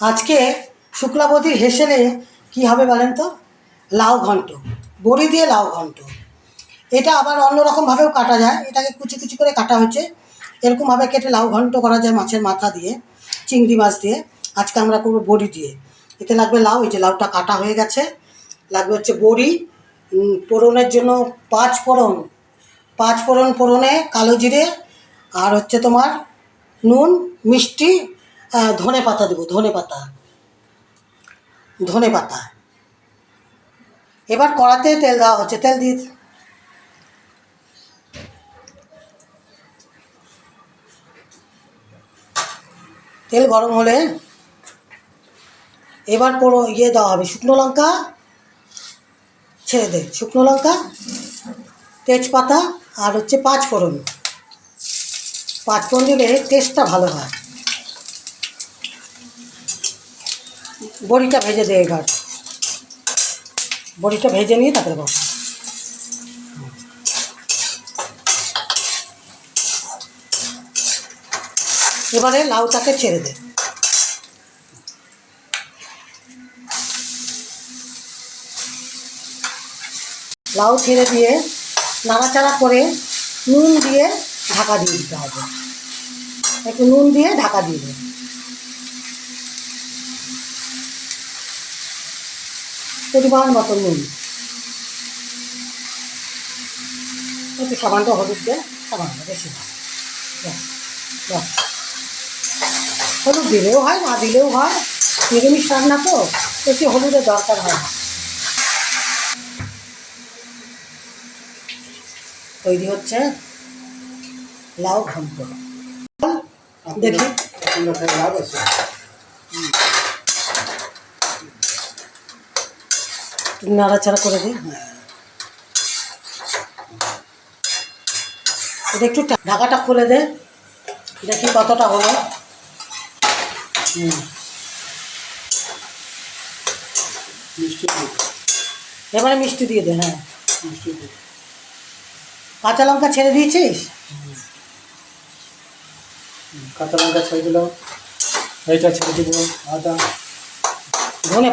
আজকে শুক্লাবতীর হেসেলে কি হবে বলেন তো? লাউ ঘন্ট, বড়ি দিয়ে লাউ ঘন্ট। এটা আবার অন্যরকমভাবেও কাটা যায়, এটাকে কুচি কুচি করে কাটা হয়েছে। এরকমভাবে কেটে লাউ ঘন্ট করা যায় মাছের মাথা দিয়ে, চিংড়ি মাছ দিয়ে। আজকে আমরা করবো বড়ি দিয়ে। এতে লাগবে লাউ, এই যে লাউটা কাটা হয়ে গেছে। লাগবে হচ্ছে বড়ি, ফোড়নের জন্য পাঁচ ফোড়ন, ফোড়নে কালো জিরে, আর হচ্ছে তোমার নুন, মিষ্টি, ধনে পাতা দেবো, ধনে পাতা। এবার কড়াতে তেল দেওয়া হচ্ছে, তেল দিয়ে তেল গরম হলে এবার পুরো দেওয়া হবে, শুকনো লঙ্কা ছেড়ে দে, শুকনো লঙ্কা, তেজপাতা, আর হচ্ছে পাঁচ ফোড়ন দিলে টেস্টটা ভালো হয়। বড়িটা ভেজে দে, এবার বড়িটা ভেজে নিয়ে তারপরে বস। এবারে লাউটাকে ছেড়ে দে, লাউ ছেড়ে দিয়ে নাড়াচাড়া করে নুন দিয়ে ঢাকা দিয়ে দিতে হবে। একটু নুন দিয়ে ঢাকা দিয়ে দেবে, পরিমাণ মতো নুন, একটু সামান্য হলুদ দিয়ে, সামান্য, বেশি না, হলুদ দিলেও হয়, না দিলেও হয়, নিরামিষ রান্না তো একটু হলুদের দরকার হয়। তৈরি হচ্ছে লাউ ঘন্ট। দেখি নাড়াচাড়া করে দিই। এটা একটু ঢাকাটা খুলে দে, দেখি কতটা হলো। এবারে মিষ্টি দিয়ে দে। হ্যাঁ, মিষ্টি দিয়ে। কাঁচা লঙ্কা ছেড়ে দিয়েছিস? কাঁচা লঙ্কা ছেড়ে দিলাম, এইটা ছেড়ে দিব, আদা, ধনে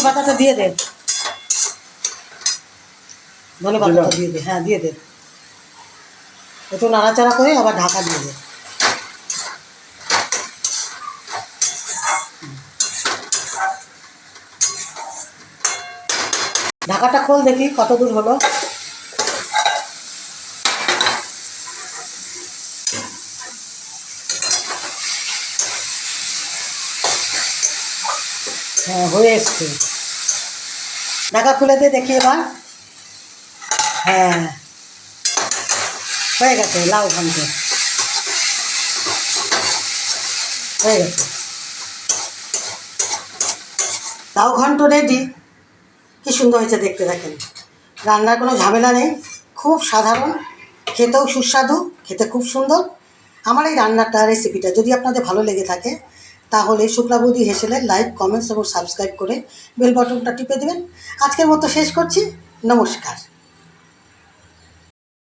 পাতাটা দিয়ে দে, ধনে পাতাটা দিয়ে দে, হ্যাঁ দিয়ে দে। একটু নাড়াচাড়া করে আবার ঢাকা দিয়ে দে। ঢাকাটা খোল, দেখি কত দূর হলো। হ্যাঁ, হয়ে এসছে। ঢাকা খুলে দে, দেখি এবার। হ্যাঁ, হয়ে গেছে লাউ ঘন্ট, হয়ে গেছে লাউ ঘন্ট রেডি। কি সুন্দর হয়েছে দেখতে, দেখেন। রান্নার কোনো ঝামেলা নেই, খুব সাধারণ, খেতেও সুস্বাদু, খেতে খুব সুন্দর। আমার এই রান্নাটা, রেসিপিটা যদি আপনাদের ভালো লেগে থাকে তাহলে শুক্লাবতী হেসেলের লাইক, কমেন্টস এবং সাবস্ক্রাইব করে বেল বাটনটা টিপে দেবেন। আজকের মতো শেষ করছি, নমস্কার।